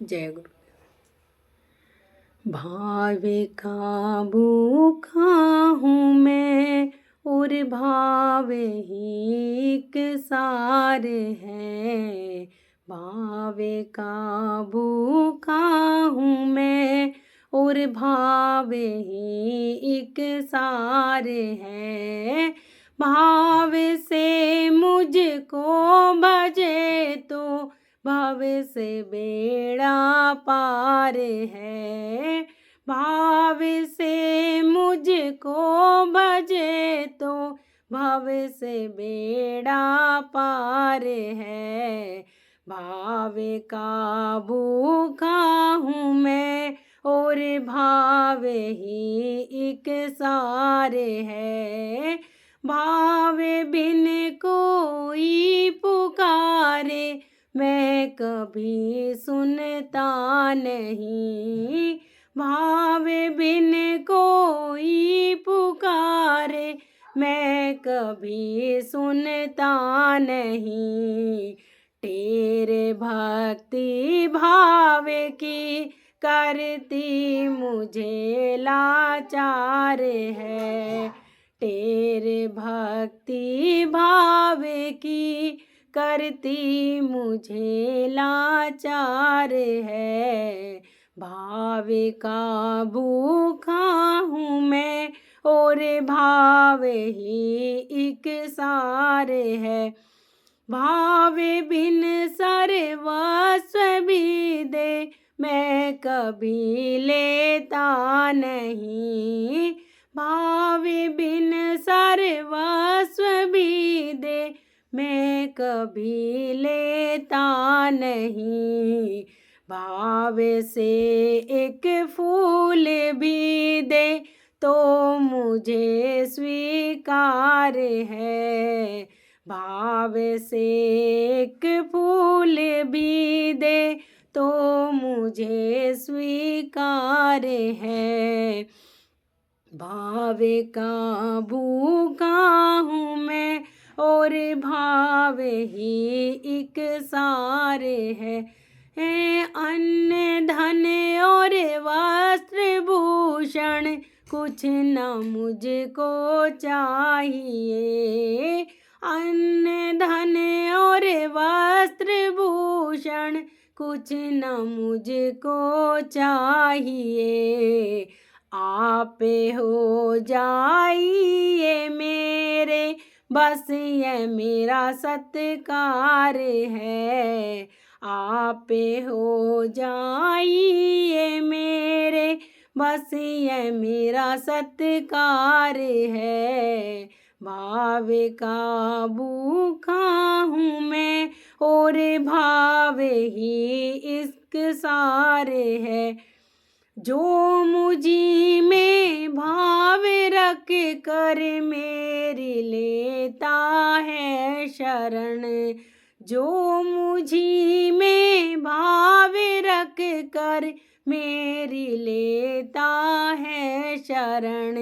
जय गुरु। भावे का भूखा हूँ मैं और भावे ही एक सार है। भावे का भूखा हूँ मैं और भावे ही एक सार है। भाव से मुझको भजे तो भाव से बेड़ा पार है। भाव से मुझको भजे तो भाव से बेड़ा पार है। भाव का भूखा हूँ मैं और भाव ही एक सार है। भाव बिन कोई पुकारे मैं कभी सुनता नहीं। भाव बिन कोई पुकारे मैं कभी सुनता नहीं। तेरे भक्ति भाव की करती मुझे लाचार है। तेरे भक्ति भाव की करती मुझे लाचार है। भाव का भूखा हूँ मैं और भाव ही एक सार है। भाव बिन सर्वस्व भी दे मैं कभी लेता नहीं। भाव बिन सर्वस्व भी दे मैं कभी लेता नहीं। भाव से एक फूल भी दे तो मुझे स्वीकार है। भाव से एक फूल भी दे तो मुझे स्वीकार है। भाव का भूखा हूँ मैं और भाव ही एक सार है। अन्न धन और वस्त्र भूषण कुछ न मुझको चाहिए। अन्न धन और वस्त्र भूषण कुछ न मुझको चाहिए। आप हो जाइए मेरे बस ये मेरा सत्कार है। आप हो जाइए मेरे बस ये मेरा सत्कार है। भाव का भूखा हूँ मैं और भाव ही इश्क सार है। जो मुझी में भाव रख कर मेरी लेता है शरण। जो मुझी में भाव रख कर मेरी लेता है शरण।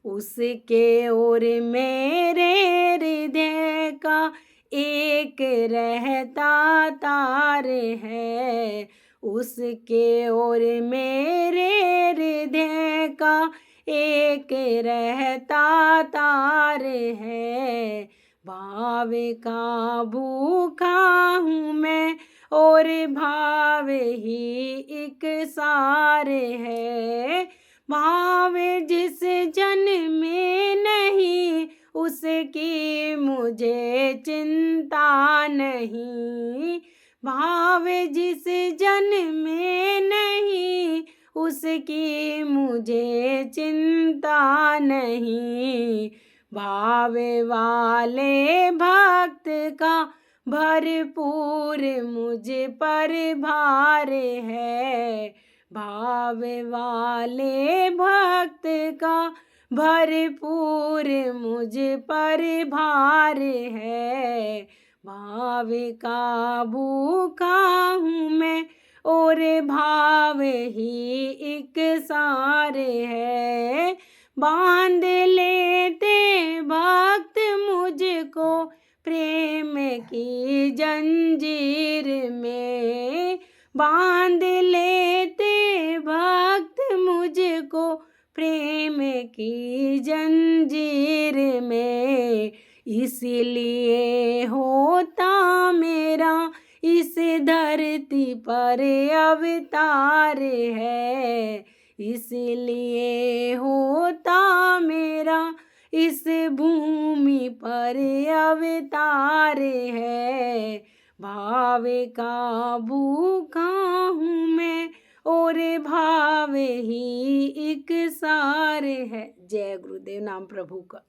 उसके ओर मेरे हृदय का एक रहता तार है। उसके ओर मेरे हृदय का एक रहता तार है। भाव का भूखा हूँ मैं और भाव ही एक सार है। भाव जिस जन में नहीं उसकी मुझे चिंता नहीं। भाव जिस जन में नहीं उसकी मुझे चिंता नहीं। भाव वाले भक्त का भरपूर मुझ पर भार है। भाव वाले भक्त का भरपूर मुझ पर भार है। भाव का भूखा हूँ मैं और भाव ही एक सार है। बांध लेते भक्त मुझको प्रेम की जंजीर में। बांध लेते भक्त मुझको प्रेम की जंजीर में, इसलिए होता मेरा इस धरती पर अवतार है, इसलिए होता मेरा इस भूमि पर अवतार है। भाव का भूखा हूँ मैं और भाव ही एक सार है। जय गुरुदेव। नाम प्रभु का।